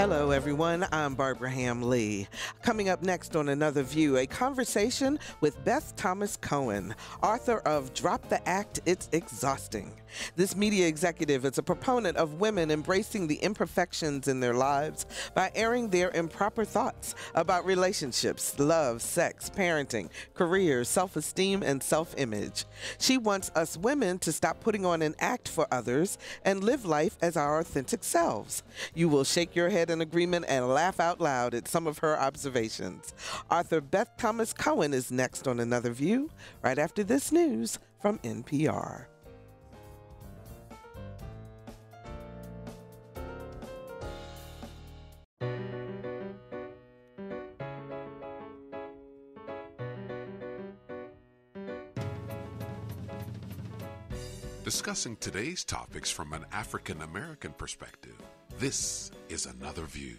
Hello, everyone. I'm Barbara Ham Lee. Coming up next on Another View, a conversation with Beth Thomas Cohen, author of Drop the Act, It's Exhausting. This media executive is a proponent of women embracing the imperfections in their lives by airing their improper thoughts about relationships, love, sex, parenting, careers, self-esteem, and self-image. She wants us women to stop putting on an act for others and live life as our authentic selves. You will shake your head in agreement and laugh out loud at some of her observations. Author Beth Thomas Cohen is next on Another View, right after this news from NPR. Discussing today's topics from an African-American perspective, this is Another View.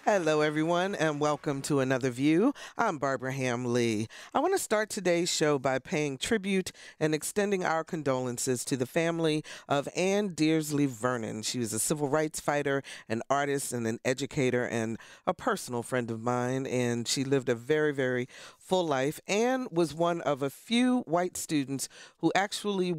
Hello, everyone, and welcome to Another View. I'm Barbara Ham Lee. I want to start today's show by paying tribute and extending our condolences to the family of Ann Dearsley Vernon. She was a civil rights fighter, an artist, and an educator, and a personal friend of mine, and she lived a very, very full life. Ann was one of a few white students who actually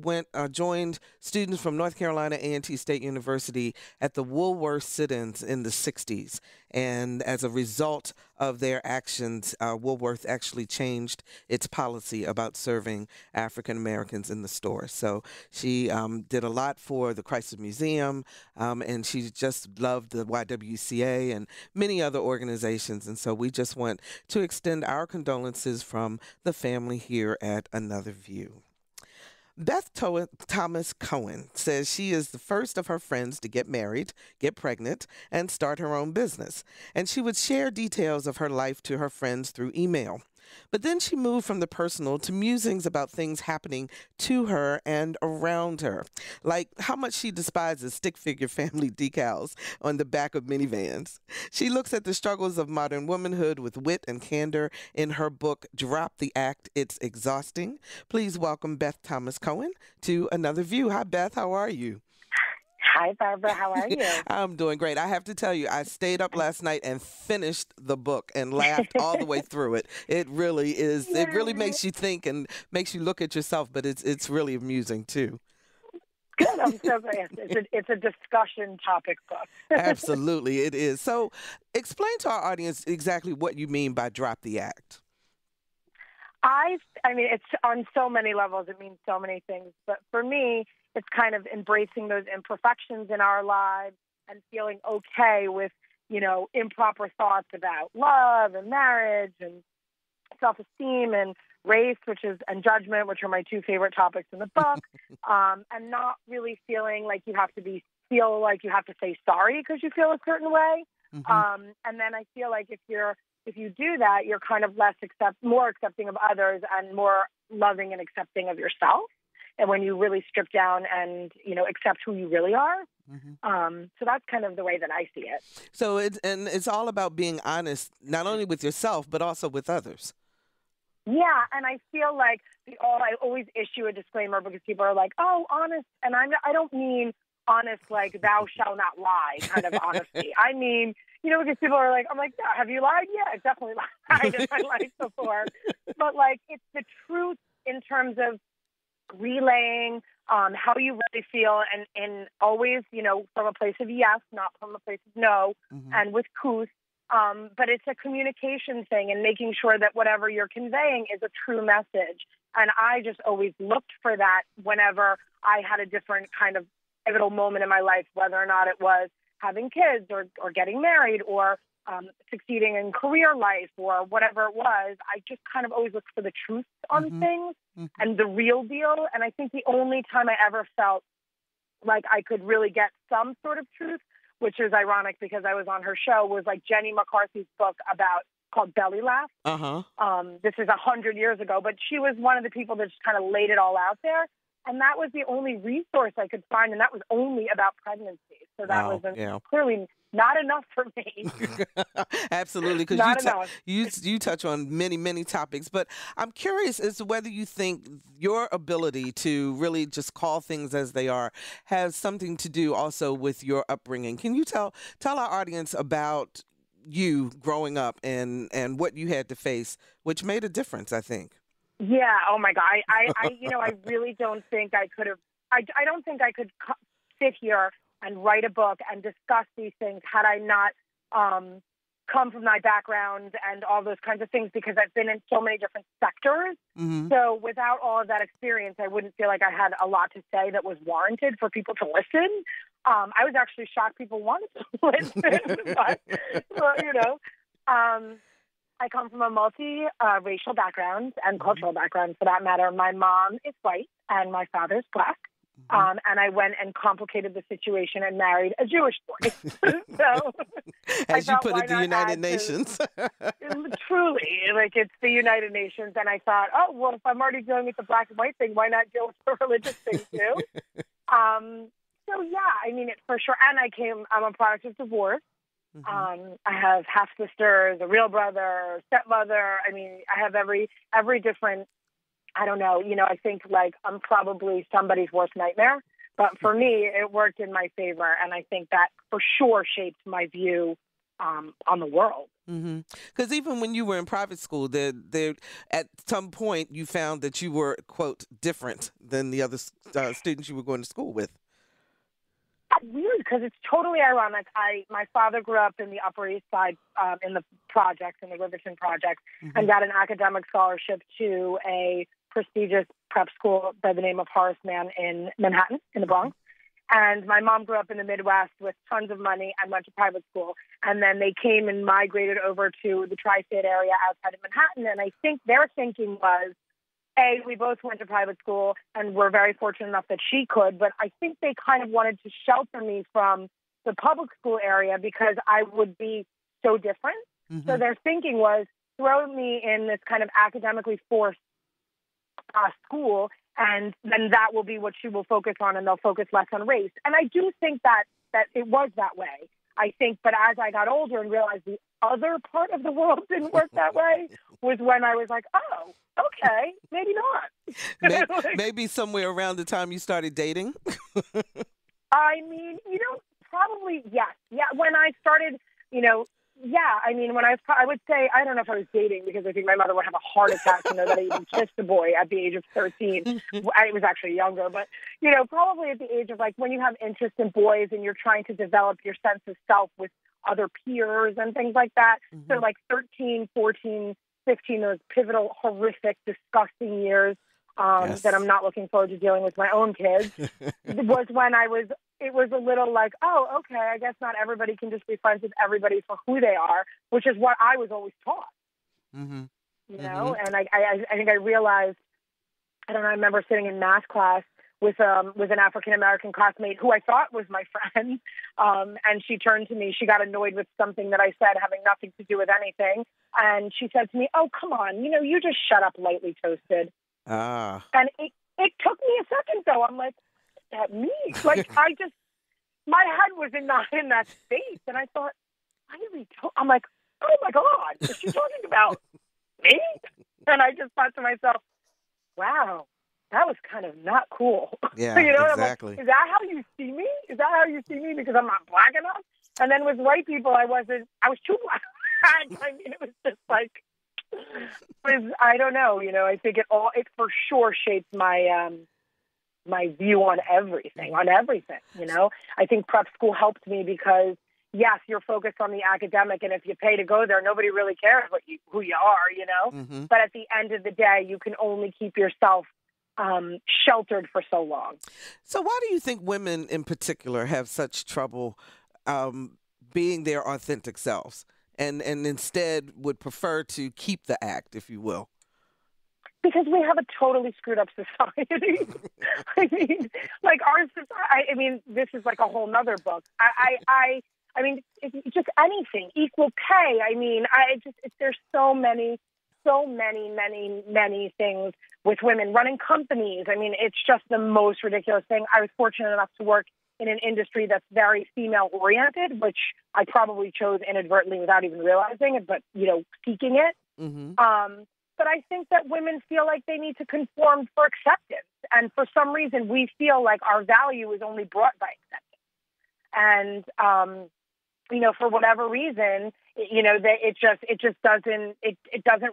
joined students from North Carolina A&T State University at the Woolworth sit-ins in the 60s. And as a result of their actions, Woolworth actually changed its policy about serving African Americans in the store. So she did a lot for the Chrysler Museum, and she just loved the YWCA and many other organizations. And so we just want to extend our condolences from the family here at Another View. Beth Thomas Cohen says she is the first of her friends to get married, get pregnant, and start her own business. And she would share details of her life to her friends through email. But then she moved from the personal to musings about things happening to her and around her, like how much she despises stick figure family decals on the back of minivans. She looks at the struggles of modern womanhood with wit and candor in her book, Drop the Act, It's Exhausting. Please welcome Beth Thomas Cohen to Another View. Hi, Beth. How are you? Hi, Barbara. How are you? I'm doing great. I have to tell you, I stayed up last night and finished the book and laughed all the way through it. It really is. Yeah. It really makes you think and makes you look at yourself, but it's really amusing, too. Good. I'm so glad. It's a discussion topic book. Absolutely, it is. So explain to our audience exactly what you mean by drop the act. I mean, it's on so many levels. It means so many things. But for me, it's kind of embracing those imperfections in our lives and feeling okay with, improper thoughts about love and marriage and self-esteem and race, and judgment, which are my two favorite topics in the book, and not really feeling like you have to feel like you have to say sorry because you feel a certain way. Mm-hmm. And then I feel like if you do that, you're kind of more accepting of others and more loving and accepting of yourself. And when you really strip down and, accept who you really are. Mm-hmm. So that's kind of the way that I see it. So it's all about being honest, not only with yourself, but also with others. Yeah, and I feel like I always issue a disclaimer because people are like, "Oh, honest," and I don't mean honest like "thou shalt not lie" kind of honesty. I mean, because people are like, I'm like, yeah, have you lied? Yeah, I definitely lied in my life before, but like it's the truth in terms of relaying how you really feel, and always, from a place of yes, not from a place of no, mm-hmm. and with couth. But it's a communication thing and making sure that whatever you're conveying is a true message. And I just always looked for that whenever I had a different kind of pivotal moment in my life, whether or not it was having kids or getting married or succeeding in career life or whatever it was. I just kind of always looked for the truth on mm-hmm. things mm-hmm. and the real deal. And I think the only time I ever felt like I could really get some sort of truth, which is ironic because I was on her show, was like Jenny McCarthy's book called Belly Laugh. Uh-huh. This is 100 years ago, but she was one of the people that just kind of laid it all out there. And that was the only resource I could find, and that was only about pregnancy. So that was clearly not enough for me. Absolutely, because you touch on many, many topics. But I'm curious as to whether you think your ability to really just call things as they are has something to do also with your upbringing. Can you tell our audience about you growing up and what you had to face, which made a difference, I think? Yeah. Oh my God. I really don't think I could have. I don't think I could sit here and write a book and discuss these things had I not come from my background and all those kinds of things, because I've been in so many different sectors. Mm-hmm. So without all of that experience, I wouldn't feel like I had a lot to say that was warranted for people to listen. I was actually shocked people wanted to listen, but I come from a multi-racial background and cultural background, for that matter. My mom is white and my father is Black. And I went and complicated the situation and married a Jewish boy. So, as you put it, the United Nations. Truly, like, it's the United Nations. And I thought, oh, well, if I'm already dealing with the black and white thing, why not deal with the religious thing too? So yeah, I mean, it for sure. And I'm a product of divorce. I have half sisters, a real brother, stepmother. I mean, I have every different. I don't know. I think like I'm probably somebody's worst nightmare, but for me, it worked in my favor, and I think that for sure shaped my view on the world. Because even when you were in private school, there at some point you found that you were, quote, different than the other students you were going to school with. That's weird, because it's totally ironic. My father grew up in the Upper East Side in the projects, in the Riverton projects, and got an academic scholarship to a prestigious prep school by the name of Horace Mann in Manhattan, in the Bronx. And my mom grew up in the Midwest with tons of money and went to private school. And then they came and migrated over to the tri-state area outside of Manhattan. And I think their thinking was, A, we both went to private school and we're very fortunate enough that she could, but I think they kind of wanted to shelter me from the public school area because I would be so different. So their thinking was, throw me in this kind of academically forced school, and then that will be what she will focus on, and they'll focus less on race. And I do think that it was that way. I think, but as I got older and realized the other part of the world didn't work that way, was when I was like, oh, okay, maybe not. Maybe somewhere around the time you started dating? I mean, probably, yes. Yeah, when I started, yeah, I mean, I would say, I don't know if I was dating, because I think my mother would have a heart attack to know that I even kissed a boy at the age of 13. I was actually younger, but, probably at the age of, like, when you have interest in boys and you're trying to develop your sense of self with other peers and things like that. So, like, 13, 14, 15, those pivotal, horrific, disgusting years that I'm not looking forward to dealing with my own kids, was when it was a little like, oh, okay, I guess not everybody can just be friends with everybody for who they are, which is what I was always taught. And I think I realized, I don't know, I remember sitting in math class with an African-American classmate who I thought was my friend, and she turned to me, she got annoyed with something that I said having nothing to do with anything, and she said to me, oh, come on, you just shut up, lightly toasted. And it took me a second, though. I'm like, at me, like, my head was not in that space, and I thought, I'm like, oh my God, is she talking about me? And I just thought to myself, wow, that was kind of not cool. Yeah, exactly. Like, is that how you see me? Is that how you see me because I'm not black enough? And then with white people, I was too black. I mean, it was just like, I don't know, I think it for sure shaped my my view on everything. I think prep school helped me because, yes, you're focused on the academic, and if you pay to go there, nobody really cares who you are, But at the end of the day, you can only keep yourself sheltered for so long. So why do you think women in particular have such trouble being their authentic selves and instead would prefer to keep the act, if you will? Because we have a totally screwed up society. I mean, like our society, I mean, this is like a whole nother book. I mean, it's just anything, equal pay. I mean, there's so many things with women running companies. I mean, it's just the most ridiculous thing. I was fortunate enough to work in an industry that's very female-oriented, which I probably chose inadvertently without even realizing it, but, seeking it. Mm-hmm. But I think that women feel like they need to conform for acceptance. And for some reason, we feel like our value is only brought by acceptance. And, for whatever reason, it just doesn't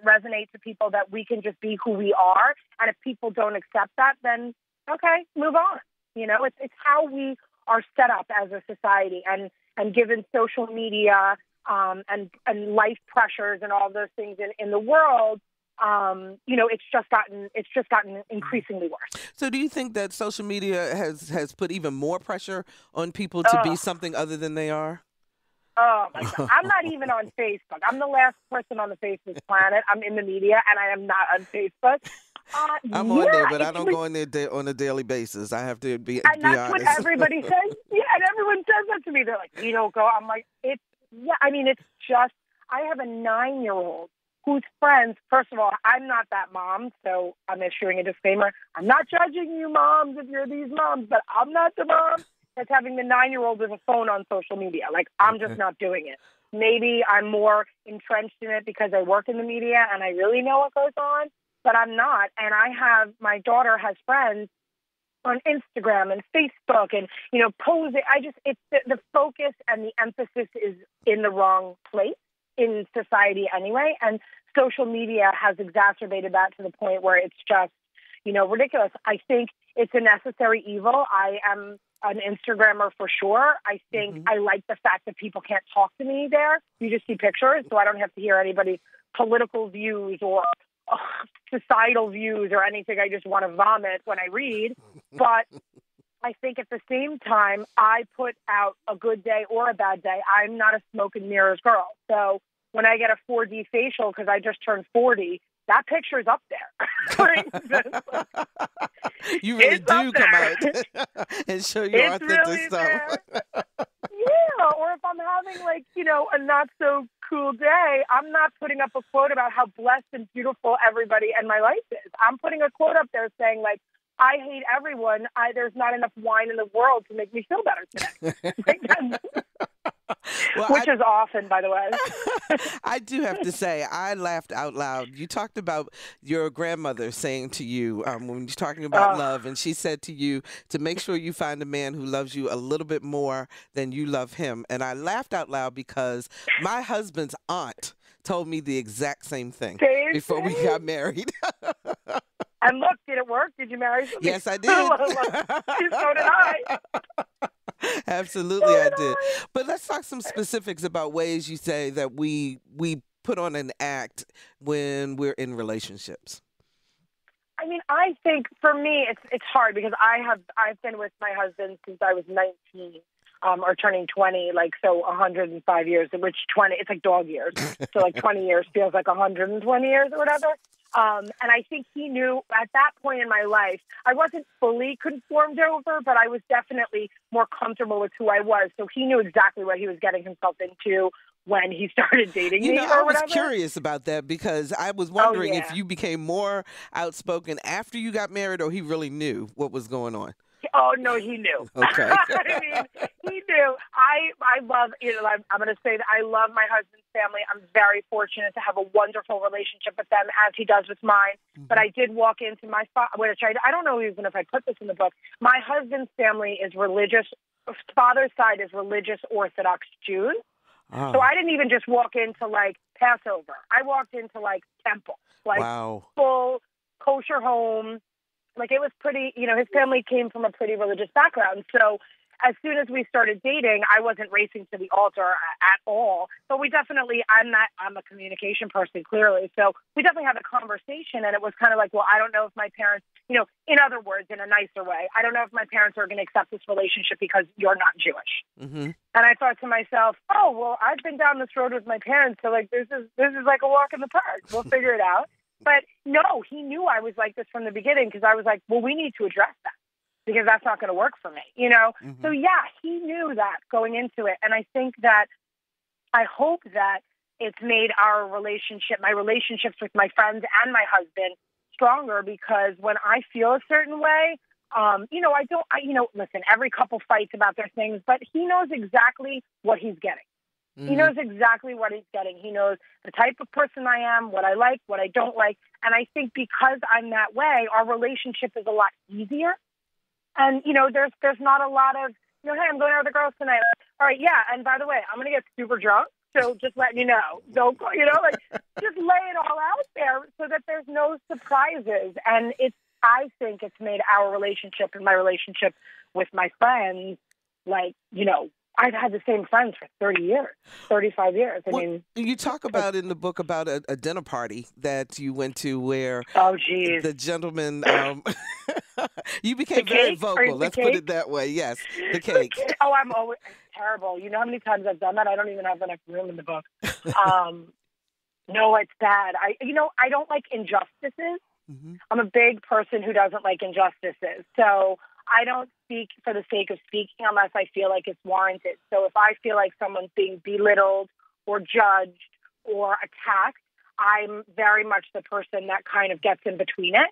resonate to people that we can just be who we are. And if people don't accept that, then okay, move on. It's how we are set up as a society, and given social media and life pressures and all those things in the world, it's just gotten increasingly worse. So do you think that social media has put even more pressure on people to be something other than they are? Oh, my God. I'm not even on Facebook. I'm the last person on the face of this planet. I'm in the media, and I am not on Facebook. I'm on there, but I don't go in there on a daily basis. I have to be honest. And that's what everybody says. Yeah, and everyone says that to me. They're like, you don't go. I'm like, it's just, I have a 9-year-old whose friends, first of all, I'm not that mom, so I'm issuing a disclaimer. I'm not judging you moms if you're these moms, but I'm not the mom that's having the 9-year-old with a phone on social media. Like, I'm just not doing it. Maybe I'm more entrenched in it because I work in the media and I really know what goes on, but I'm not. And my daughter has friends on Instagram and Facebook and, posing. It's the focus and the emphasis is in the wrong place in society anyway. And social media has exacerbated that to the point where it's just, ridiculous. I think it's a necessary evil. I am an Instagrammer for sure. I think I like the fact that people can't talk to me there. You just see pictures, so I don't have to hear anybody's political views or societal views or anything. I just want to vomit when I read. But I think at the same time, I put out a good day or a bad day. I'm not a smoke and mirrors girl. So when I get a 4D facial because I just turned 40, that picture's up there. For instance. You really do come out and show your authentic really stuff. Yeah, or if I'm having a not so cool day, I'm not putting up a quote about how blessed and beautiful everybody and my life is. I'm putting a quote up there saying I hate everyone. There's not enough wine in the world to make me feel better today. Which is often, by the way. I do have to say, I laughed out loud. You talked about your grandmother saying to you, when you're talking about love, and she said to you to make sure you find a man who loves you a little bit more than you love him. And I laughed out loud because my husband's aunt told me the exact same thing before we got married. And look, did it work? Did you marry somebody? Yes, I did. So did I. Absolutely, I did. But let's talk some specifics about ways you say that we put on an act when we're in relationships. I mean, I think for me, it's hard because I've been with my husband since I was 19. Or turning 20, 105 years, which 20, it's like dog years. So 20 years feels like 120 years or whatever. And I think he knew at that point in my life, I wasn't fully conformed over, but I was definitely more comfortable with who I was. So he knew exactly what he was getting himself into when he started dating me or I was whatever. curious about that because I was wondering if you became more outspoken after you got married or he really knew what was going on. Oh, no, he knew. Okay. I mean, he knew. I love, I'm going to say that I love my husband's family. I'm very fortunate to have a wonderful relationship with them as he does with mine. Mm-hmm. But I did walk into my, which I don't know even if I put this in the book. My husband's family is religious. Father's side is religious Orthodox Jews. Oh. So I didn't even just walk into Passover. I walked into temple, wow. Full kosher home. It was pretty, his family came from a pretty religious background. So as soon as we started dating, I wasn't racing to the altar at all. But we definitely, I'm a communication person, clearly. So we definitely had a conversation, and it was kind of well, I don't know if my parents, in other words, in a nicer way, I don't know if my parents are going to accept this relationship because you're not Jewish. Mm-hmm. And I thought to myself, oh, well, I've been down this road with my parents, so this is like a walk in the park. We'll figure it out. But no, he knew I was like this from the beginning because I was like, well, we need to address that because that's not going to work for me, Mm-hmm. So, yeah, he knew that going into it. And I think that I hope that it's made my relationships with my friends and my husband stronger because when I feel a certain way, listen, every couple fights about their things, but he knows exactly what he's getting. Mm-hmm. He knows exactly what he's getting. He knows the type of person I am, what I like, what I don't like. And I think because I'm that way, our relationship is a lot easier. And, there's not a lot of, hey, I'm going out with the girls tonight. All right, yeah. And by the way, I'm going to get super drunk. So just letting you know, don't, just lay it all out there so that there's no surprises. And I think it's made our relationship and my relationship with my friends, I've had the same friends for 30 years, 35 years. I mean, you talk about in the book about a dinner party that you went to where the gentleman, you became very vocal. Let's put it that way. Yes, the cake. Oh, I'm always terrible. You know how many times I've done that? I don't even have enough room in the book. No, it's bad. I don't like injustices. Mm-hmm. I'm a big person who doesn't like injustices. So I don't speak for the sake of speaking unless I feel like it's warranted. So if I feel like someone's being belittled or judged or attacked, I'm very much the person that kind of gets in between it.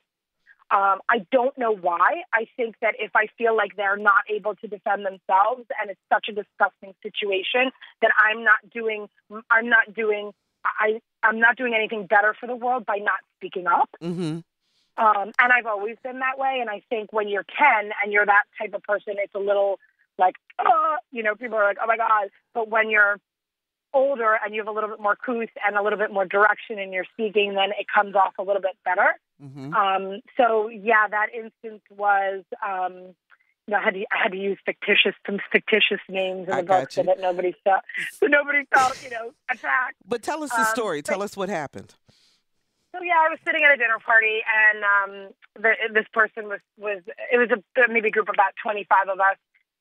I don't know why. I think that if I feel like they're not able to defend themselves and it's such a disgusting situation, that I'm not doing anything better for the world by not speaking up. Mm-hmm. And I've always been that way. And I think when you're 10 and you're that type of person, it's a little like, people are like, oh my God. But when you're older and you have a little bit more couth and a little bit more direction in your speaking, then it comes off a little bit better. Mm-hmm. That instance was, I had to use some fictitious names in the book so that nobody felt, attacked. But tell us the story. Tell us what happened. So I was sitting at a dinner party, and this person was maybe a group of about 25 of us.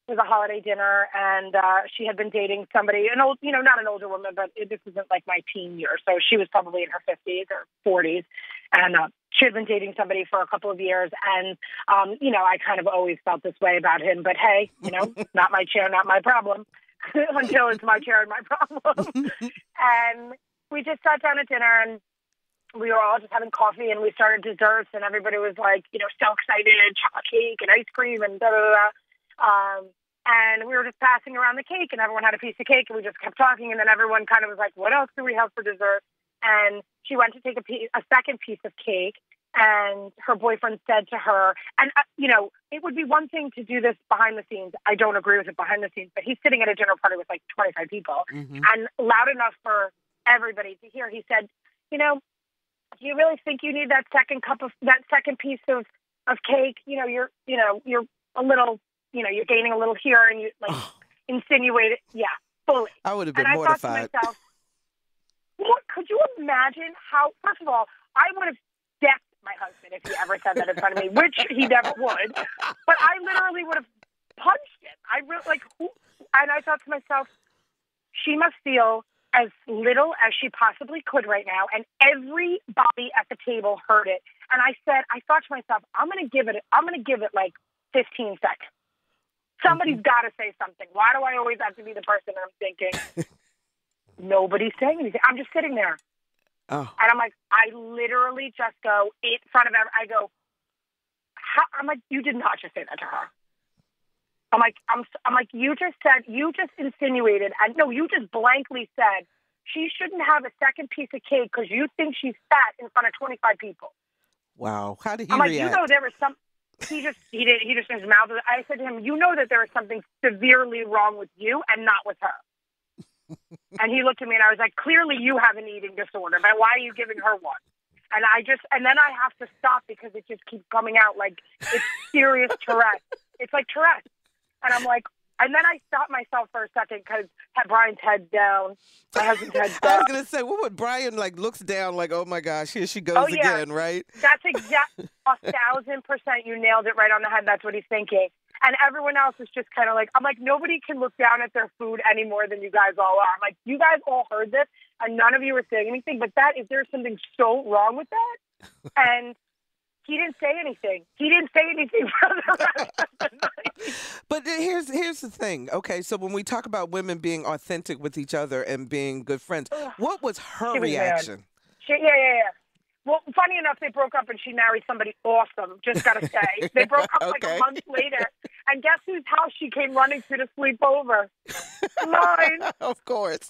It was a holiday dinner, and she had been dating somebody, not an older woman, but this isn't like my teen years, so she was probably in her 50s or 40s, and she had been dating somebody for a couple of years, and I kind of always felt this way about him, but hey, not my chair, not my problem, until it's my chair and my problem. And we just sat down at dinner, and we were all just having coffee, and we started desserts, and everybody was like, so excited, chocolate cake and ice cream and da da da. And we were just passing around the cake, and everyone had a piece of cake, and we just kept talking, and then everyone kind of was like, what else do we have for dessert? And she went to take a second piece of cake, and her boyfriend said to her, and, it would be one thing to do this behind the scenes. I don't agree with it behind the scenes, but he's sitting at a dinner party with like 25 people, mm-hmm. and loud enough for everybody to hear. He said, do you really think you need that second piece of cake? You're a little, you're gaining a little here, and you insinuate it. Yeah, fully. I would have been mortified. I thought to myself, what, could you imagine how, first of all, I would have decked my husband if he ever said that in front of me, which he never would. But I literally would have punched him. And I thought to myself, she must feel as little as she possibly could right now, and everybody at the table heard it. And I thought to myself, I'm going to give it like 15 seconds. Somebody's got to say something. Why do I always have to be the person that I'm thinking? Nobody's saying anything. I'm just sitting there. Oh. And I'm like, I literally just go in front of everyone. I go, I'm like, you did not just say that to her. I'm like, you just insinuated, and no, you just blankly said she shouldn't have a second piece of cake because you think she's fat in front of 25 people. Wow. How did he react? Like, there was some, he just his mouth. I said to him, that there was something severely wrong with you and not with her. And he looked at me, and I was like, clearly you have an eating disorder, but why are you giving her one? And then I have to stop because it just keeps coming out like it's serious Tourette. It's like Tourette. And I'm like, and then I stopped myself for a second because Brian's head's down. My husband's head's down. I was going to say, what would Brian looks down like, oh my gosh, here she goes again, right? That's 1,000%. You nailed it right on the head. That's what he's thinking. And everyone else is just kind of like, I'm like, nobody can look down at their food any more than you guys all are. I'm like, you guys all heard this, and none of you were saying anything. But there's something so wrong with that. And he didn't say anything. He didn't say anything for the rest of the night. But here's the thing. Okay, so when we talk about women being authentic with each other and being good friends, what was her reaction? Yeah. Well, funny enough, they broke up and she married somebody awesome, just got to say. They broke up like a month later. And guess whose house she came running to sleep over? Mine. Of course.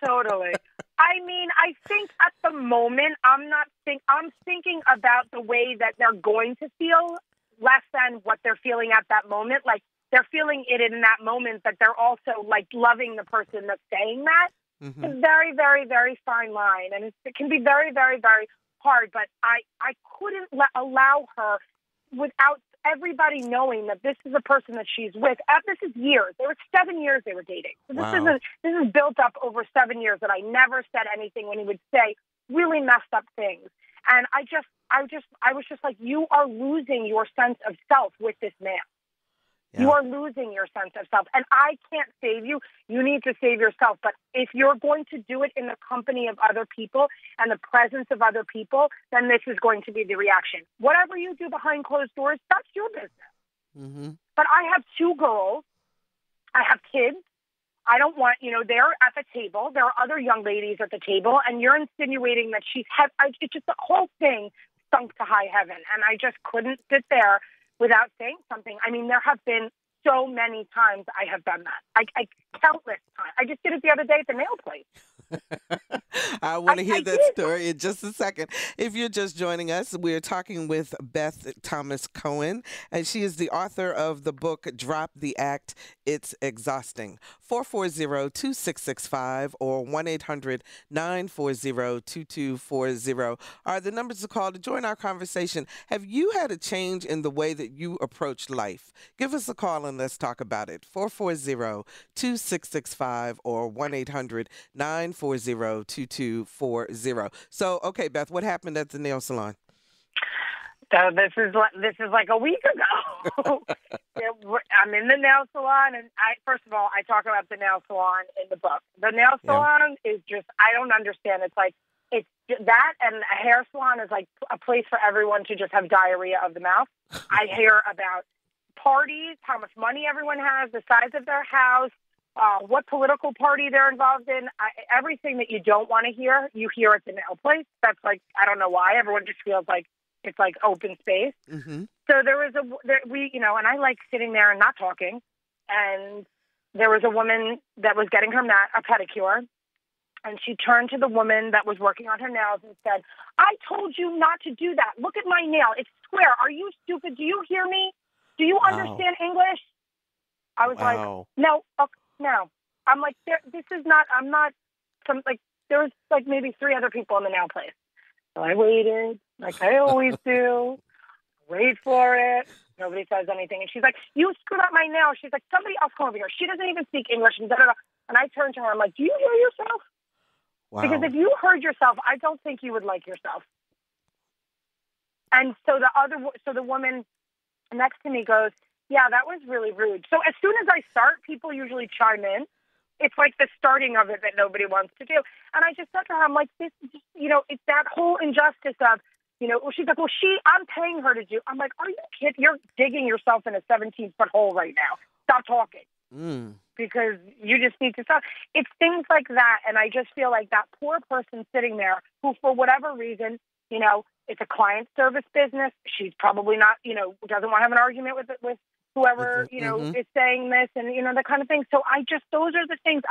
Totally. I mean, I think at the moment, I'm thinking about the way that they're going to feel less than what they're feeling at that moment. Like, they're feeling it in that moment, but they're also, like, loving the person that's saying that. Mm-hmm. It's a very, very, very fine line, and it can be very, very, very hard, but I couldn't allow her without everybody knowing that this is a person that she's with. This is years. There were 7 years they were dating. So this is built up over 7 years that I never said anything when he would say really messed up things. And I was just like, you are losing your sense of self with this man. Yeah. You are losing your sense of self. And I can't save you. You need to save yourself. But if you're going to do it in the company of other people and the presence of other people, then this is going to be the reaction. Whatever you do behind closed doors, that's your business. Mm-hmm. But I have 2 girls. I have kids. I don't want, they're at the table. There are other young ladies at the table. And you're insinuating that it's just the whole thing sunk to high heaven. And I just couldn't sit there without saying something. I mean, there have been so many times I have done that. I countless times. I just did it the other day at the nail place. I want to hear that story in just a second. If you're just joining us, we're talking with Beth Thomas Cohen, and she is the author of the book, Drop the Act, It's Exhausting. 440-2665 or 1-800-940-2240 are the numbers to call to join our conversation. Have you had a change in the way that you approach life? Give us a call and let's talk about it. 440-2665 or 1-800-940-2240. So, okay, Beth, what happened at the nail salon? So this is like a week ago. I'm in the nail salon, and first of all, I talk about the nail salon in the book. The nail salon is just, I don't understand. It's like, it's that, and a hair salon is like a place for everyone to just have diarrhea of the mouth. I hear about parties, how much money everyone has, the size of their house, what political party they're involved in. Everything that you don't want to hear, you hear at the nail place. That's like, I don't know why. Everyone just feels like it's like open space. Mm-hmm. So and I like sitting there and not talking. And there was a woman that was getting her a pedicure. And she turned to the woman that was working on her nails and said, I told you not to do that. Look at my nail. It's square. Are you stupid? Do you hear me? Do you understand English? I was like, no. I'm like, there was like maybe 3 other people in the nail place. So I waited, like I always do. Wait for it. Nobody says anything. And she's like, you screwed up my nail. She's like, somebody else come over here. She doesn't even speak English. And da-da-da. And I turned to her. I'm like, do you hear yourself? Wow. Because if you heard yourself, I don't think you would like yourself. And so the woman next to me goes, yeah, that was really rude. So as soon as I start, people usually chime in. It's like the starting of it that nobody wants to do. And I just said to her, I'm like, this, it's that whole injustice of, she's like, well, I'm paying her to do. I'm like, are you kidding? You're digging yourself in a 17-foot hole right now. Stop talking. Because you just need to stop. It's things like that. And I just feel like that poor person sitting there who, for whatever reason, it's a client service business. She's probably not, doesn't want to have an argument with whoever, is saying this and, that kind of thing. So those are the things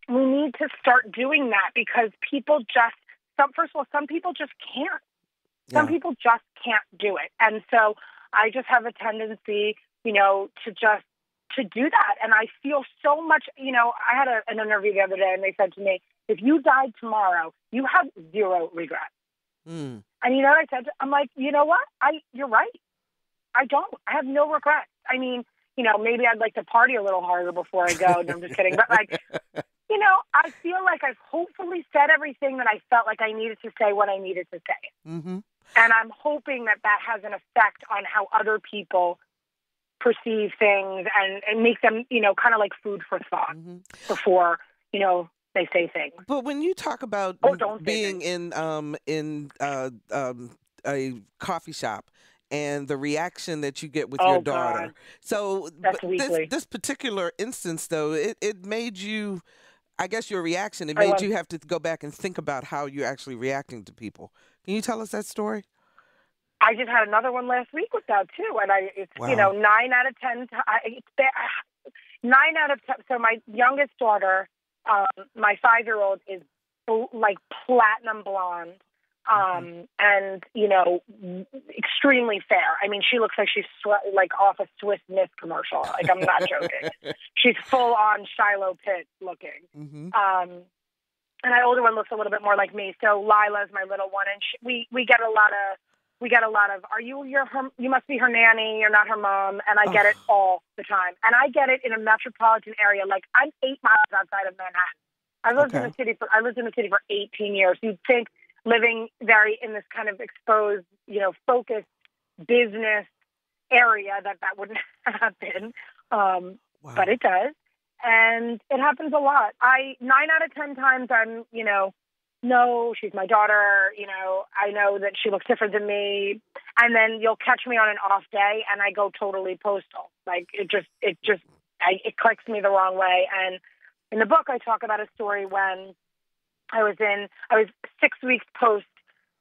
we need to start doing that because people first of all, some people just can't. Some people just can't do it. And so I just have a tendency, to do that. And I feel so much, I had an interview the other day and they said to me, if you died tomorrow, you have 0 regrets. And you know what I said? I'm like, you know what? You're right. I don't. I have no regrets. I mean, maybe I'd like to party a little harder before I go. No, I'm just kidding. But I feel like I've hopefully said everything that I felt like I needed to say when I needed to say. Mm-hmm. And I'm hoping that has an effect on how other people perceive things and make them, kind of like food for thought before, they say things. But when you talk about being in a coffee shop and the reaction that you get with your daughter. God. So this particular instance, though, it made you, I guess your reaction, it I made was. you have to go back and think about how you're actually reacting to people. Can you tell us that story? I just had another one last week with that too, and it's Wow. 9 out of 10. It's 9 out of 10. So my youngest daughter, my 5-year-old, is like platinum blonde, and extremely fair. I mean, she looks like she's like off a Swiss Miss commercial. Like, I'm not joking. She's full on Shiloh Pitt looking. Mm-hmm. And my older one looks a little bit more like me. So Lila's my little one, and we get a lot of, you must be her nanny, you're not her mom, and I get it all the time. And I get it in a metropolitan area. Like, I'm 8 miles outside of Manhattan. I lived in the city for 18 years. You'd think living in this kind of exposed, focused business area that wouldn't happen. Wow. But it does. And it happens a lot. 9 out of 10 times I'm, no, she's my daughter. I know that she looks different than me. And then you'll catch me on an off day and I go totally postal. Like, it clicks me the wrong way. And in the book, I talk about a story when I was 6 weeks post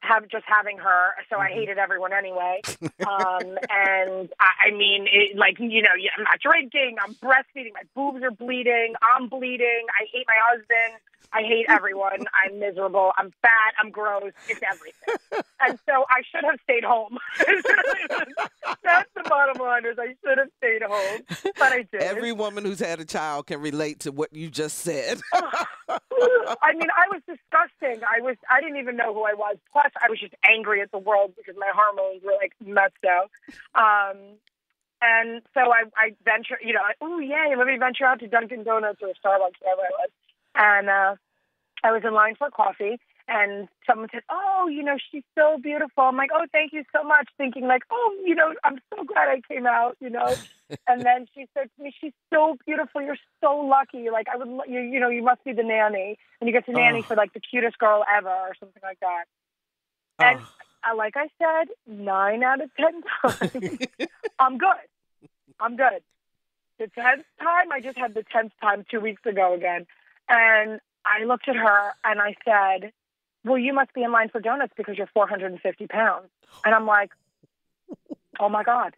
having her, so I hated everyone anyway. And I mean, I'm not drinking, I'm breastfeeding, my boobs are bleeding, I'm bleeding, I hate my husband, I hate everyone, I'm miserable, I'm fat, I'm gross, it's everything. And so I should have stayed home. That's the bottom line, is I should have stayed home, but I didn't. Every woman who's had a child can relate to what you just said. I mean, I was disgusting. I didn't even know who I was. Plus, I was just angry at the world because my hormones were like nutso. And so I venture, oh yay, let me venture out to Dunkin' Donuts or Starbucks, wherever I was. And I was in line for coffee, and someone said, oh, she's so beautiful. I'm like, oh, thank you so much, thinking like, oh, I'm so glad I came out, And then she said to me, she's so beautiful. You're so lucky. Like, you must be the nanny. And you get to nanny for like the cutest girl ever or something like that. And like I said, 9 out of 10 times, I'm good. The 10th time, I just had the 10th time 2 weeks ago again. And I looked at her and I said, well, you must be in line for donuts because you're 450 pounds. And I'm like, oh my God,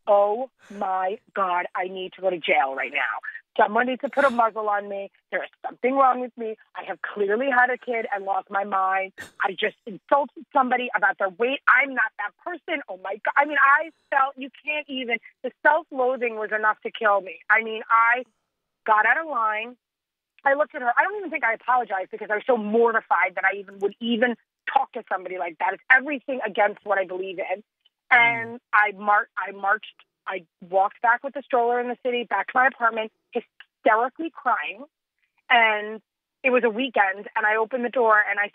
I need to go to jail right now. Someone needs to put a muzzle on me. There is something wrong with me. I have clearly had a kid and lost my mind. I just insulted somebody about their weight. I'm not that person. Oh my God. I mean, I felt, the self-loathing was enough to kill me. I mean, I got out of line. I looked at her. I don't even think I apologized because I was so mortified that I would talk to somebody like that. It's everything against what I believe in. And I walked back with the stroller in the city, back to my apartment, hysterically crying. And it was a weekend, and I opened the door, and I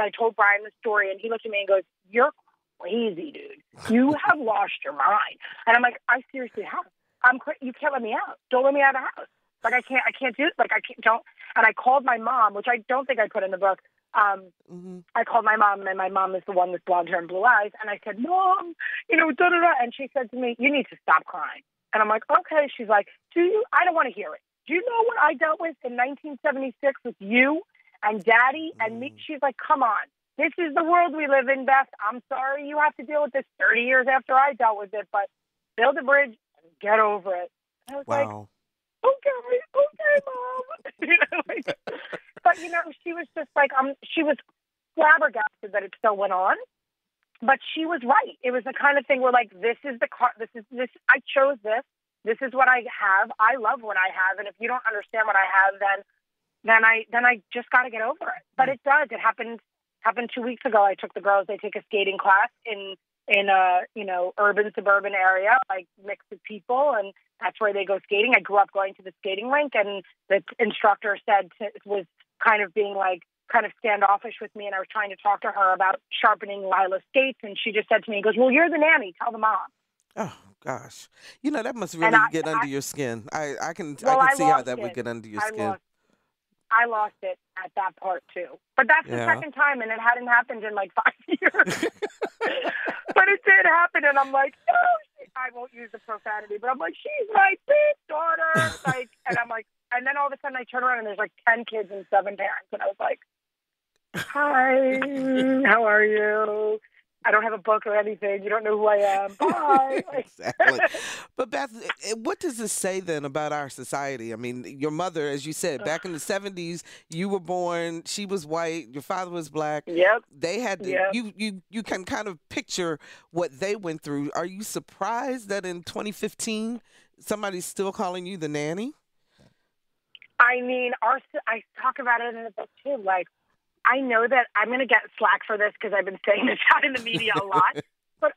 told Brian the story, and he looked at me and goes, "You're crazy, dude. You have lost your mind." And I'm like, "I seriously have. You can't let me out. Don't let me out of the house. Like, I can't do it. Like, don't." And I called my mom, which I don't think I put in the book. I called my mom, and my mom is the one with blonde hair and blue eyes. And I said, "Mom, da-da-da." And she said to me, "You need to stop crying." And I'm like, "Okay." She's like, I don't want to hear it. Do you know what I dealt with in 1976 with you and Daddy and me? She's like, "Come on. This is the world we live in, Beth. I'm sorry you have to deal with this 30 years after I dealt with it, but build a bridge and get over it." And I was like, okay, Mom. But, she was just like, she was flabbergasted that it still went on. But she was right. It was the kind of thing where, like, this is the car, this, I chose this. This is what I have. I love what I have. And if you don't understand what I have, then I just got to get over it. But it does. It happened 2 weeks ago. I took the girls, they take a skating class in a, urban, suburban area, like mixed with people. And that's where they go skating. I grew up going to the skating rink, and the instructor was kind of being like, kind of standoffish with me. And I was trying to talk to her about sharpening Lila's skates. And she just said to me, goes, "Well, you're the nanny. Tell the mom." Oh gosh, that must really get under your skin. I can see how that would get under your skin. I lost it at that part too, but that's the second time, and it hadn't happened in like 5 years. But it did happen, and I'm like, I won't use the profanity, but I'm like, she's my big daughter, like, and I'm like, And then all of a sudden I turn around and there's like 10 kids and 7 parents. And I was like, hi, how are you? I don't have a book or anything. You don't know who I am. Bye. Exactly. But Beth, what does this say then about our society? I mean, your mother, as you said, back in the 70s, you were born, she was white, your father was black. Yep. They had to, Yep. you can kind of picture what they went through. Are you surprised that in 2015 somebody's still calling you the nanny? I mean, I talk about it in the book too. Like, I know that I'm going to get slack for this because I've been saying this out in the media a lot, but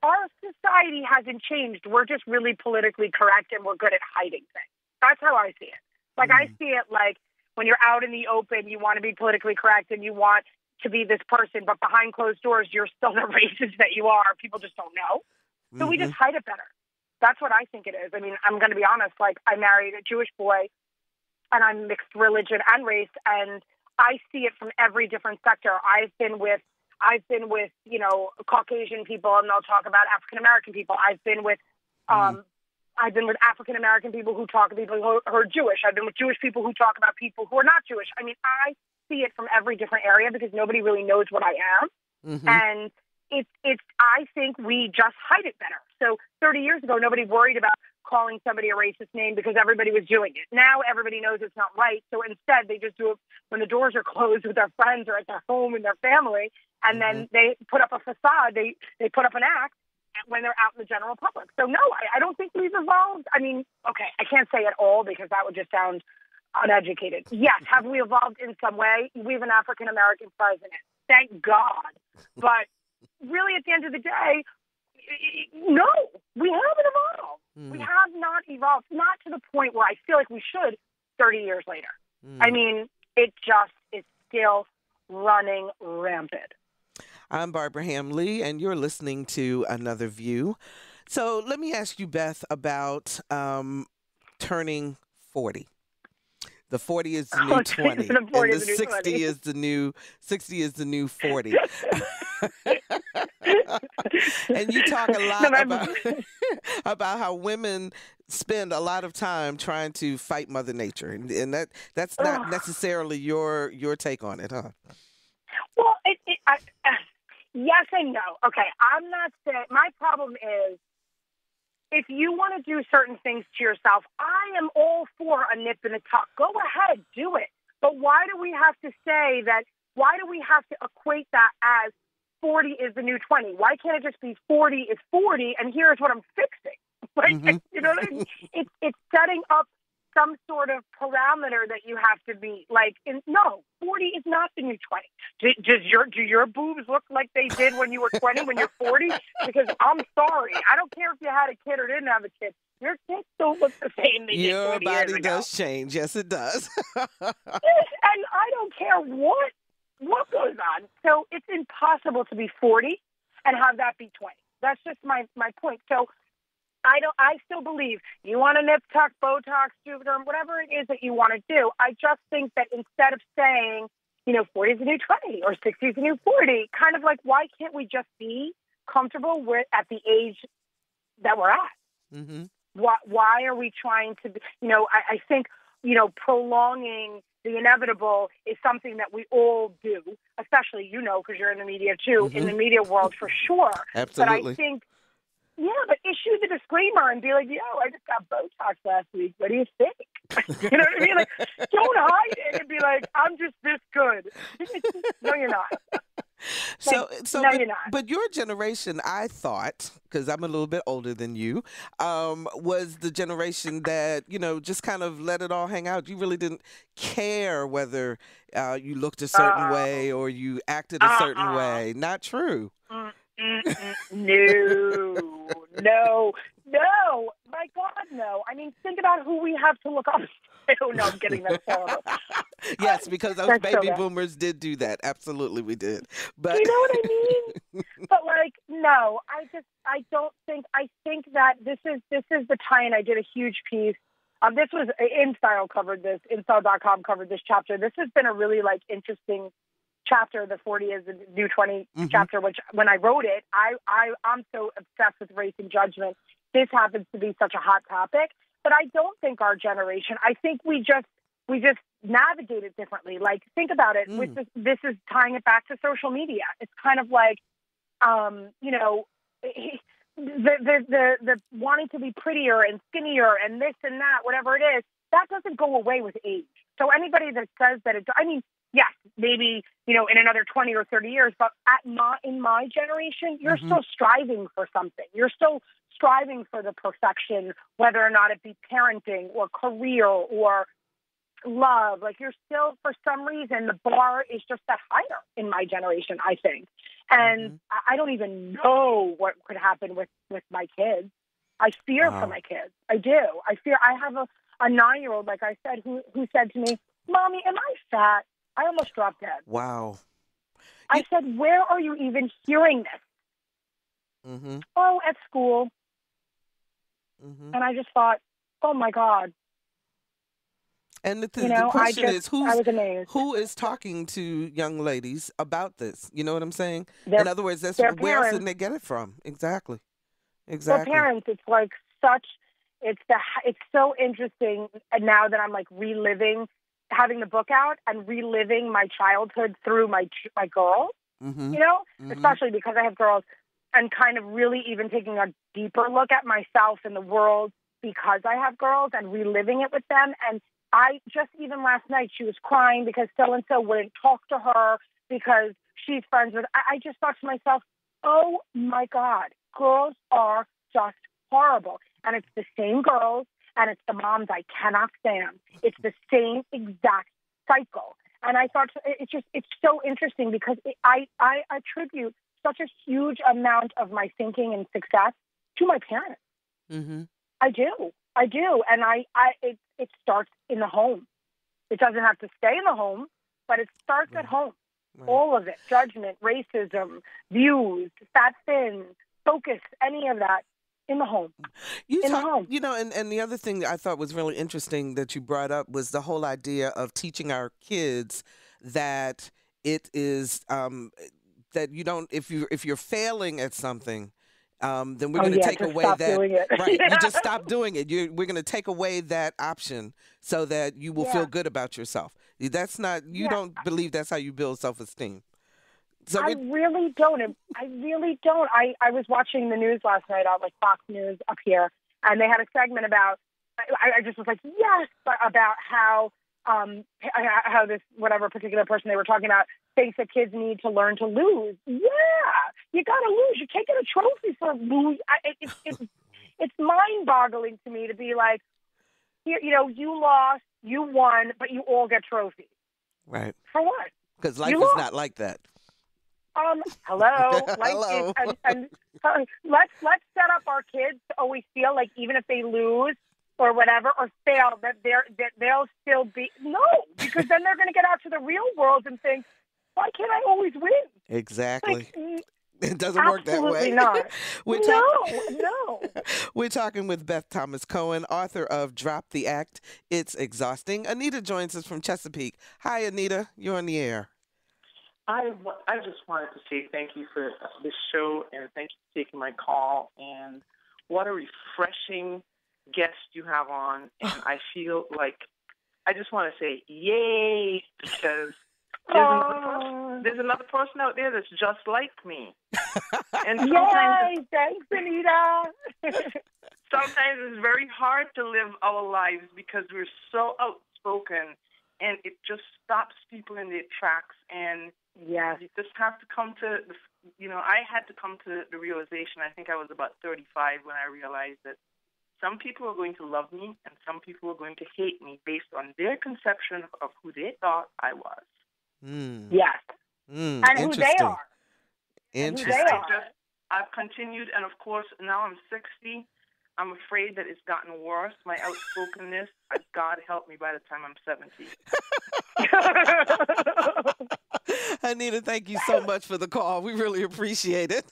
our society hasn't changed. We're just really politically correct and we're good at hiding things. That's how I see it. Like, I see it like when you're out in the open, you want to be politically correct and you want to be this person, but behind closed doors, you're still the racist that you are. People just don't know. So we just hide it better. That's what I think it is. I mean, I'm going to be honest. Like, I married a Jewish boy and I'm mixed religion and race, and I see it from every different sector. I've been with, you know, Caucasian people, and they'll talk about African American people. I've been with African American people who talk to people who are Jewish. I've been with Jewish people who talk about people who are not Jewish. I mean, I see it from every different area because nobody really knows what I am, and I think we just hide it better. So 30 years ago, nobody worried about calling somebody a racist name because everybody was doing it. Now everybody knows it's not right. So instead, they just do it when the doors are closed with their friends or at their home and their family. And then they put up a facade. They put up an act when they're out in the general public. So no, I don't think we've evolved. I mean, okay, I can't say at all because that would just sound uneducated. Yes, have we evolved in some way? We have an African-American president. Thank God. But really, at the end of the day, no, we haven't evolved. We have not evolved, not to the point where I feel like we should 30 years later. I mean, it just is still running rampant. I'm Barbara Ham-Lee, and you're listening to Another View. So let me ask you, Beth, about turning 40. The 40 is the new 20, and the 60 is the new 40. And you talk a lot about how women spend a lot of time trying to fight Mother Nature, and that's not necessarily your take on it, huh? Well, yes and no. Okay, I'm not saying my problem is if you want to do certain things to yourself, I am all for a nip and a tuck. Go ahead, do it. But why do we have to say that? Why do we have to equate that as 40 is the new 20? Why can't it just be 40 is 40 and here's what I'm fixing? Like, you know what I mean? It's setting up some sort of parameter that you have to meet. Like, no, 40 is not the new 20. Do your boobs look like they did when you were 20, when you're 40? Because I'm sorry. I don't care if you had a kid or didn't have a kid. Your kids don't look the same they did 20 years ago. Your body does change. Yes, it does. And I don't care what goes on. So it's impossible to be 40 and have that be 20. That's just my point. So I still believe you want a nip tuck, Botox, Juvederm, whatever it is that you want to do. I just think that instead of saying, 40 is the new 20 or 60 is the new 40, kind of like, why can't we just be comfortable at the age that we're at? Why are we trying to, I think, prolonging the inevitable is something that we all do, especially, because you're in the media too, in the media world for sure. Absolutely. But I think, but issue the disclaimer and be like, I just got Botox last week. What do you think? You know what I mean? Like, don't hide it and be like, I'm just this good. No, you're not. But your generation, I thought, because I'm a little bit older than you, was the generation that, just kind of let it all hang out. You really didn't care whether you looked a certain way or you acted a certain way. Not true. No. My God, no. I mean, think about who we have to look up to. No, I'm kidding. That's horrible. Yes, because those baby boomers did do that. Absolutely, we did. But you know what I mean? But no, I don't think. I think that this is the time. I did a huge piece. This was InStyle covered this. InStyle.com covered this chapter. This has been a really interesting chapter, the 40 is the new 20 chapter, which when I wrote it, I'm so obsessed with race and judgment. This happens to be such a hot topic. But I don't think our generation, I think we just navigate it differently. Like, think about it. With this is tying it back to social media. It's kind of like, you know, the wanting to be prettier and skinnier and this and that, whatever it is, that doesn't go away with age. So anybody that says that I mean, yes, maybe, you know, in another 20 or 30 years, but in my generation, you're still striving for something. You're still striving for the perfection, whether or not it be parenting or career or love. Like, you're still, for some reason, the bar is just that higher in my generation, I think. And I don't even know what could happen with my kids. I fear for my kids. I do. I fear. I have a 9-year-old, like I said, who said to me, "Mommy, am I fat?" I almost dropped dead. Wow. I said, "Where are you even hearing this?" Oh, at school. And I just thought, oh my God. And the You know, question is, I was amazed. who is talking to young ladies about this? You know what I'm saying? In other words, that's their where else parents. did they get it from? Exactly. Their parents. It's like it's so interesting. And now that I'm like having the book out and reliving my childhood through my girls, you know, especially because I have girls, and kind of really even taking a deeper look at myself and the world because I have girls and reliving it with them. And I just, even last night, she was crying because so-and-so wouldn't talk to her because she's friends with, I just thought to myself, oh my God, girls are just horrible. And it's the same girls, and it's the moms I cannot stand. It's the same exact cycle. And I thought it's so interesting because I attribute such a huge amount of my thinking and success to my parents. I do. And it starts in the home. It doesn't have to stay in the home, but it starts at home. Right. All of it, judgment, racism, views, fat, thin, focus, any of that. In the home. The home. You know, and the other thing that I thought was really interesting that you brought up was the whole idea of teaching our kids that it is that you don't, if you're failing at something, then we're going to take away that. Doing it. Right, you just stop doing it. We're going to take away that option so that you will feel good about yourself. That's not. You don't believe that's how you build self-esteem. So I really don't. I was watching the news last night on like Fox News up here, and they had a segment about. I just was like, yes, about how this whatever particular person they were talking about thinks that kids need to learn to lose. Yeah, you got to lose. You can't get a trophy for lose. It's mind-boggling to me to be like, you know, you lost, you won, but you all get trophies. Right. For what? Because life is not like that. Hello. Hello. And let's set up our kids to always feel like even if they lose or whatever or fail, that they'll still be because then they're going to get out to the real world and think, why can't I always win? Exactly. Like, it doesn't work that way. Absolutely not. No. We're talking with Beth Thomas Cohen, author of Drop the Act, It's Exhausting. Anita joins us from Chesapeake. Hi, Anita. You're on the air. I just wanted to say thank you for this show, and thank you for taking my call. And what a refreshing guest you have on. And I feel like I just want to say yay, because there's another person out there that's just like me. And yay! Thanks, Anita. Sometimes it's very hard to live our lives because we're so outspoken, and it just stops people in their tracks. And yes, you just have to come to, I had to come to the realization, I think I was about 35 when I realized that some people are going to love me and some people are going to hate me based on their conception of who they thought I was. Yes. And who they are. Interesting. I've continued, and of course, now I'm 60. I'm afraid that it's gotten worse. My outspokenness, God help me by the time I'm 70. Anita, thank you so much for the call. We really appreciate it.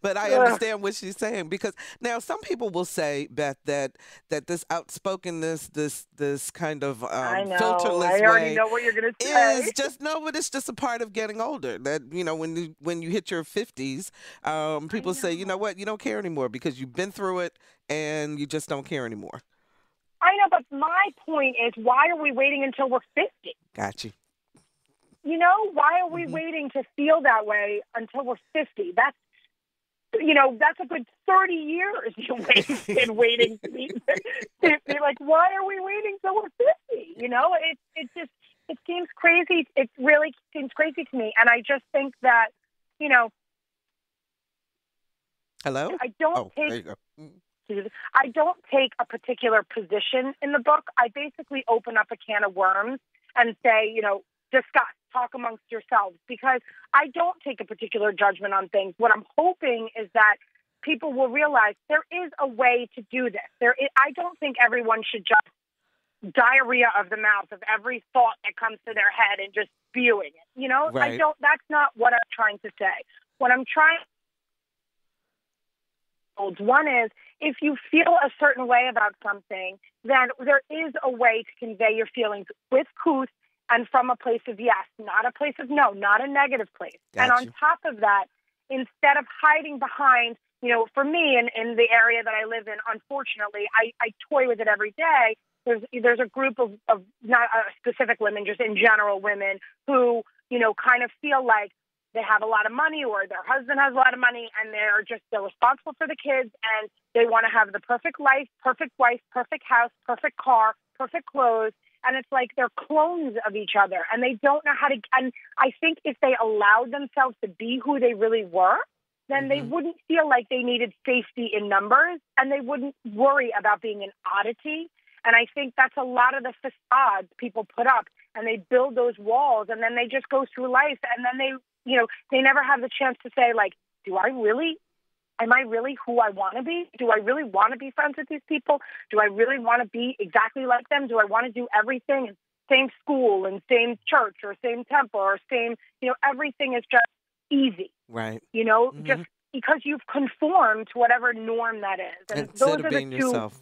But but I understand what she's saying, because now some people will say, Beth, that this outspokenness, this kind of I know. filterless I already way know what you're going to say. is just but it's just a part of getting older. That when you hit your 50s, people say, you know what, you don't care anymore because you've been through it and you just don't care anymore. I know, but my point is, why are we waiting until we're 50? Got you. You know, why are we waiting to feel that way until we're 50? That's a good 30 years you wasted waiting to be like, why are we waiting till we're 50? You know, it seems crazy. It really seems crazy to me. And I just think that, Hello? I don't take a particular position in the book. I basically open up a can of worms and say, discuss, talk amongst yourselves, because I don't take a particular judgment on things. What I'm hoping is that people will realize there is a way to do this. I don't think everyone should just diarrhea of the mouth of every thought that comes to their head and just spewing it. Right. That's not what I'm trying to say. What I'm trying one is, if you feel a certain way about something, then there is a way to convey your feelings with truth and from a place of yes, not a place of no, not a negative place. Got and on you. top of that, instead of hiding behind, for me in the area that I live in, unfortunately, I toy with it every day. There's a group of not specific women, just in general women who, kind of feel like they have a lot of money, or their husband has a lot of money, and they're responsible for the kids, and they want to have the perfect life, perfect wife, perfect house, perfect car, perfect clothes. And it's like they're clones of each other, and they don't know how to. And I think if they allowed themselves to be who they really were, then they wouldn't feel like they needed safety in numbers, and they wouldn't worry about being an oddity. And I think that's a lot of the facades people put up, and they build those walls, and then they just go through life, and then they never have the chance to say, like, am I really who I want to be? Do I really want to be friends with these people? Do I really want to be exactly like them? Do I want to do everything in same school and same church or same temple or same, everything is just easy. Right. Just because you've conformed to whatever norm that is. And instead of being yourself.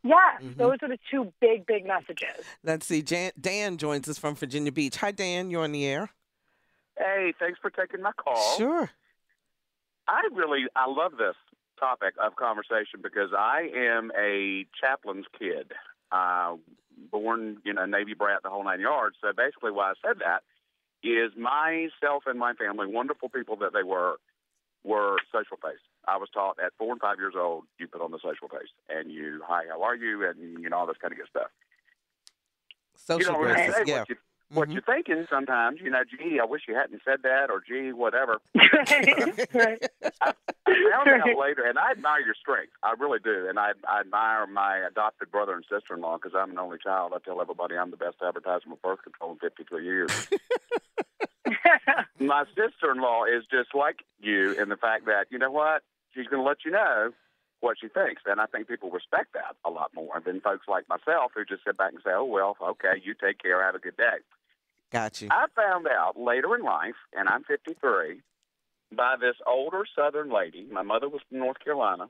Yeah, those are the two big, big messages. Let's see. Dan joins us from Virginia Beach. Hi, Dan. You're on the air. Hey, thanks for taking my call. Sure. I love this topic of conversation because I am a chaplain's kid, born, Navy brat, the whole 9 yards. So basically why I said that is myself and my family, wonderful people that they were social face. I was taught at 4 and 5 years old, you put on the social face and you, hi, how are you? And, all this kind of good stuff. Social graces, yeah. What you're thinking sometimes, gee, I wish you hadn't said that, or gee, whatever. Right. I found out later, and I admire your strength. I really do. And I admire my adopted brother and sister-in-law because I'm an only child. I tell everybody I'm the best advertisement of birth control in 53 years. My sister-in-law is just like you in the fact that, you know what, she's going to let you know what she thinks. And I think people respect that a lot more than folks like myself who just sit back and say, oh, well, okay, you take care, have a good day. Got you. I found out later in life, and I'm 53, by this older Southern lady, my mother was from North Carolina,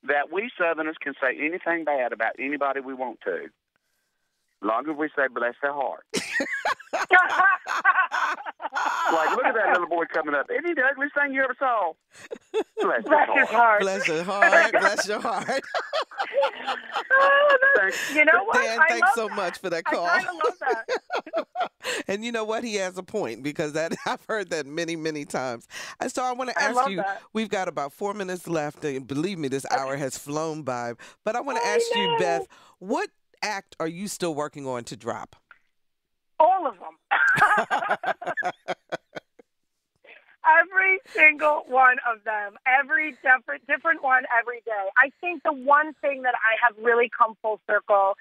that we Southerners can say anything bad about anybody we want to, as long as we say, bless their heart. Like, look at that little boy coming up. Isn't he the ugliest thing you ever saw? Bless his heart. Bless your heart. Bless your heart. You know what? Dan, thanks so much for that call. I kind of love that. And you know what? He has a point because I've heard that many, many times. So I want to ask you, we've got about 4 minutes left. And believe me, this hour has flown by. But I want to ask you, Beth, what act are you still working on to drop? All of them. Every single one of them. Every different one every day. I think the one thing that I have really come full circle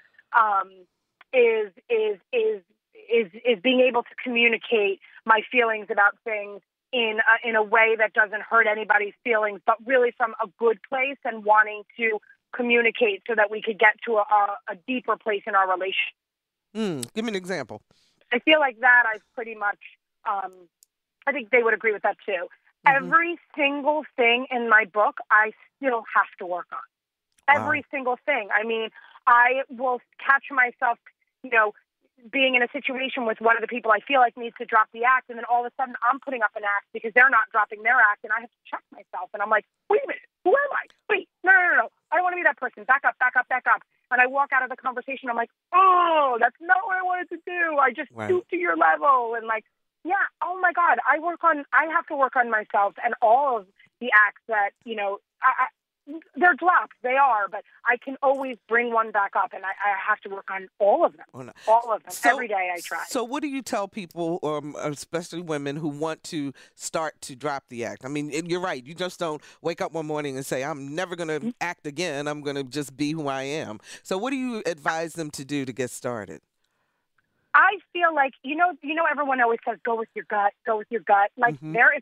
is being able to communicate my feelings about things in a way that doesn't hurt anybody's feelings, but really from a good place and wanting to communicate so that we could get to a deeper place in our relationship. Give me an example. I feel like that I've pretty much, I think they would agree with that too. Every single thing in my book, I still have to work on. Every single thing. I mean, I will catch myself, being in a situation with one of the people I feel like needs to drop the act, and then all of a sudden I'm putting up an act because they're not dropping their act, and I have to check myself, and I'm like, wait a minute, who am I? Wait, no. I don't want to be that person. Back up. And I walk out of the conversation, I'm like, oh, that's not what I wanted to do. I just stooped to your level, and oh my God, I have to work on myself, and all of the acts that, they're dropped. They are, but I can always bring one back up, and I have to work on all of them. Oh, no. All of them. Every day I try. So what do you tell people, especially women, who want to start to drop the act? I mean, you're right. You just don't wake up one morning and say, I'm never going to act again. I'm going to just be who I am. So what do you advise them to do to get started? I feel like, everyone always says, go with your gut. Like, there is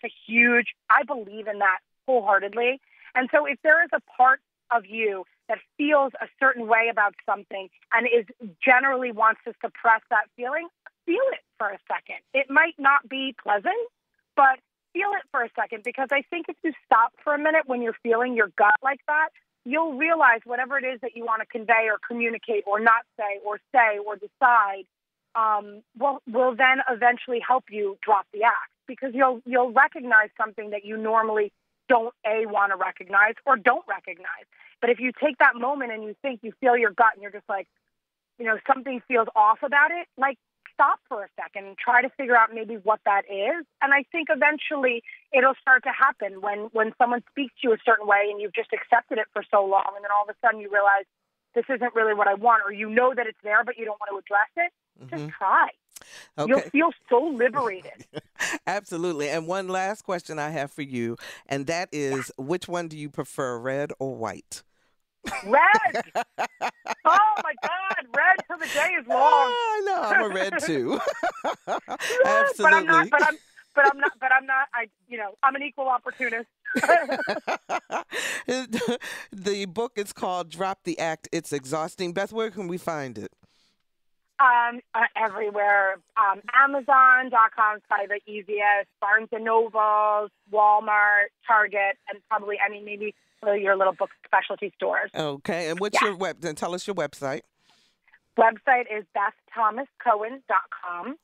I believe in that wholeheartedly. And so if there is a part of you that feels a certain way about something and is generally wants to suppress that feeling, feel it for a second. It might not be pleasant, but feel it for a second, because I think if you stop for a minute when you're feeling your gut like that, you'll realize whatever it is that you want to convey or communicate or not say or decide will then eventually help you drop the act, because you'll recognize something that you normally don't want to recognize or don't recognize. But if you take that moment and you feel your gut and you're just like, something feels off about it, like, stop for a second and try to figure out maybe what that is. And I think eventually it'll start to happen when someone speaks to you a certain way and you've just accepted it for so long, and then all of a sudden you realize this isn't really what I want, or that it's there but you don't want to address it. Just try. Okay. You'll feel so liberated. Absolutely. And one last question I have for you, and that is, which one do you prefer, red or white? Red! Oh, my God. Red till the day is long. I know. I'm a red, too. Absolutely. But I'm not. I'm an equal opportunist. The book is called Drop the Act. It's exhausting. Beth, where can we find it? Everywhere. Amazon.com is probably the easiest. Barnes & Noble, Walmart, Target, and probably, maybe your little book specialty stores. Okay. And what's your then tell us your website. Website is BethThomasCohen.com.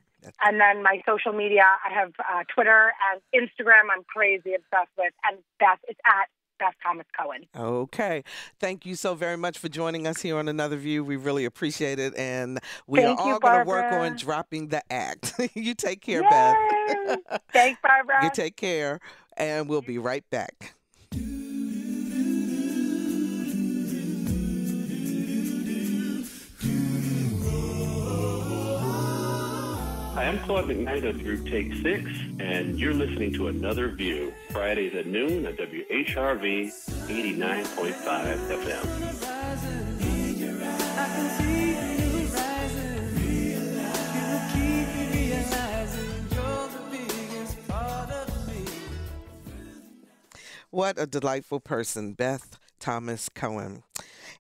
And then my social media, I have Twitter and Instagram I'm crazy obsessed with. And it's at Beth Thomas Cohen. Okay. Thank you so very much for joining us here on Another View. We really appreciate it. And we are all going to work on dropping the act. You take care, Beth. Thanks, Barbara. You take care. And we'll be right back. Hi, I'm Claude McKnight of Group Take 6, and you're listening to Another View, Fridays at noon at WHRV 89.5 FM. What a delightful person, Beth Thomas Cohen.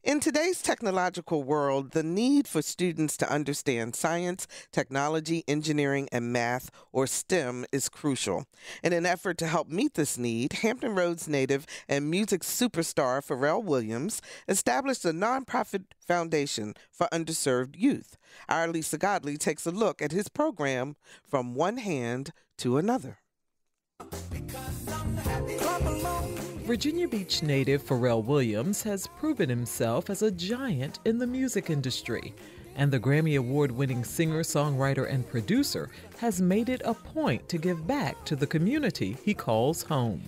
In today's technological world, the need for students to understand science, technology, engineering, and math, or STEM, is crucial. In an effort to help meet this need, Hampton Roads native and music superstar Pharrell Williams established a nonprofit foundation for underserved youth. Our Lisa Godley takes a look at his program, From One Hand to Another. Virginia Beach native Pharrell Williams has proven himself as a giant in the music industry, and the Grammy Award-winning singer, songwriter, and producer has made it a point to give back to the community he calls home.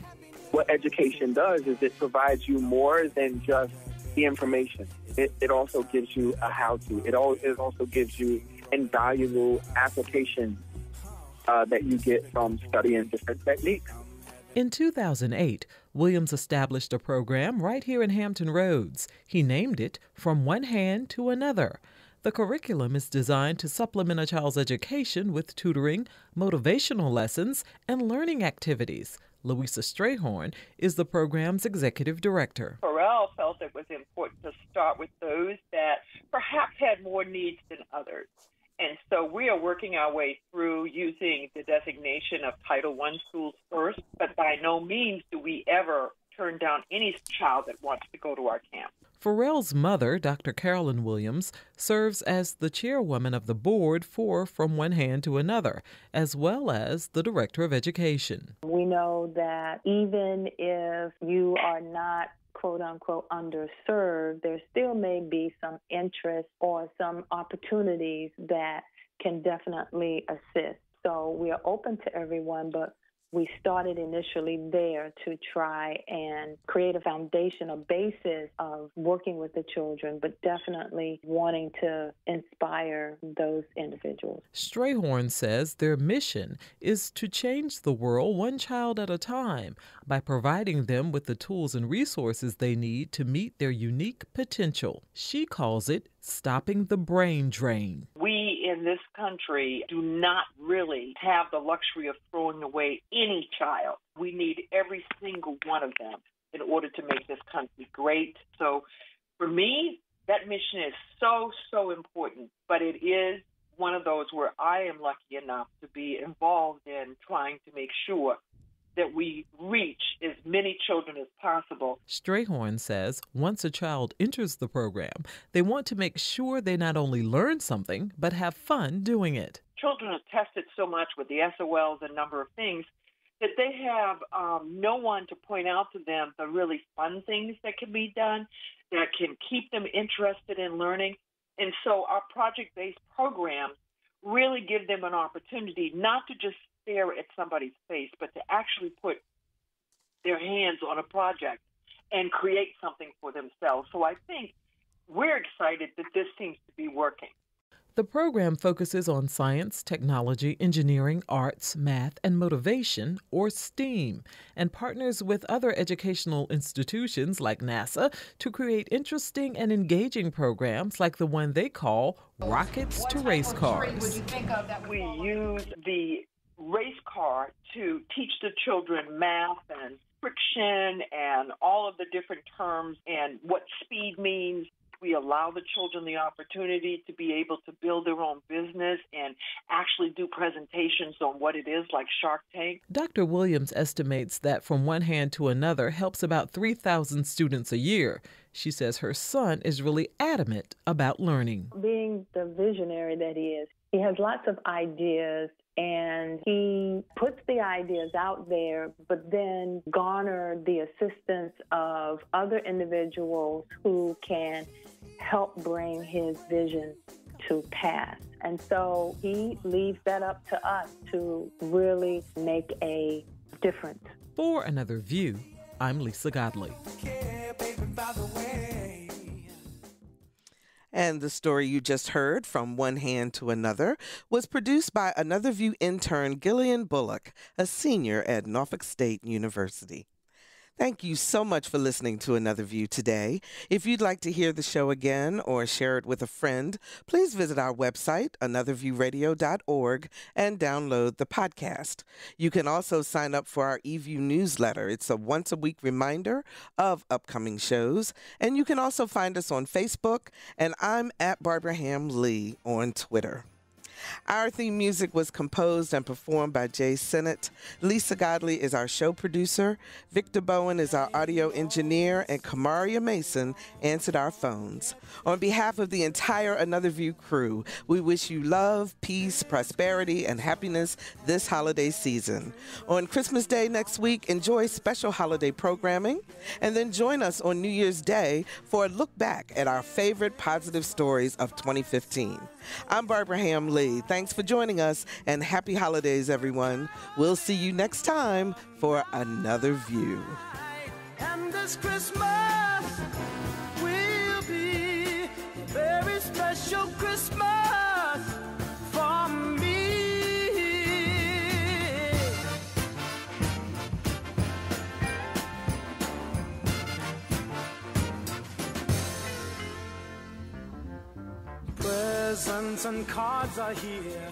What education does is it provides you more than just the information. It also gives you a how-to. It also gives you invaluable application that you get from studying different techniques. In 2008, Williams established a program right here in Hampton Roads. He named it From One Hand to Another. The curriculum is designed to supplement a child's education with tutoring, motivational lessons, and learning activities. Louisa Strayhorn is the program's executive director. Pharrell felt it was important to start with those that perhaps had more needs than others. And so we are working our way through using the designation of Title I schools first, but by no means do we ever turn down any child that wants to go to our camp. Pharrell's mother, Dr. Carolyn Williams, serves as the chairwoman of the board for From One Hand to Another, as well as the director of education. We know that even if you are not quote-unquote underserved, there still may be some interest or some opportunities that can definitely assist. So we are open to everyone, but we started initially there to try and create a foundation, a basis of working with the children, but definitely wanting to inspire those individuals. Strayhorn says their mission is to change the world one child at a time by providing them with the tools and resources they need to meet their unique potential. She calls it stopping the brain drain. We in this country do not really have the luxury of throwing away any child. We need every single one of them in order to make this country great. So for me, that mission is so important, but it is one of those where I am lucky enough to be involved in trying to make sure that we reach as many children as possible. Strayhorn says once a child enters the program, they want to make sure they not only learn something, but have fun doing it. Children are tested so much with the SOLs and a number of things that they have no one to point out to them the really fun things that can be done, that can keep them interested in learning. And so our project-based programs really give them an opportunity not to just stare at somebody's face, but to actually put their hands on a project and create something for themselves. So I think we're excited that this seems to be working. The program focuses on science, technology, engineering, arts, math, and motivation, or STEAM, and partners with other educational institutions like NASA to create interesting and engaging programs like the one they call Rockets to Race Cars. We use the race car to teach the children math and friction and all of the different terms and what speed means. We allow the children the opportunity to be able to build their own business and actually do presentations on what it is, like Shark Tank. Dr. Williams estimates that From One Hand to Another helps about 3,000 students a year. She says her son is really adamant about learning. Being the visionary that he is, he has lots of ideas, and he puts the ideas out there, but then garner the assistance of other individuals who can help bring his vision to pass. And so he leaves that up to us to really make a difference. For Another View, I'm Lisa Godley. And the story you just heard, From One Hand to Another, was produced by Another View intern Gillian Bullock, a senior at Norfolk State University. Thank you so much for listening to Another View today. If you'd like to hear the show again or share it with a friend, please visit our website, anotherviewradio.org, and download the podcast. You can also sign up for our eView newsletter. It's a once-a-week reminder of upcoming shows. And you can also find us on Facebook, and I'm at Barbara Ham Lee on Twitter. Our theme music was composed and performed by Jay Sennett. Lisa Godley is our show producer. Victor Bowen is our audio engineer, and Kamaria Mason answered our phones. On behalf of the entire Another View crew, we wish you love, peace, prosperity, and happiness this holiday season. On Christmas Day next week, enjoy special holiday programming, and then join us on New Year's Day for a look back at our favorite positive stories of 2015. I'm Barbara Ham Lee. Thanks for joining us, and happy holidays, everyone. We'll see you next time for Another View. And this Christmas will be a very special Christmas for me. Presents and cards are here.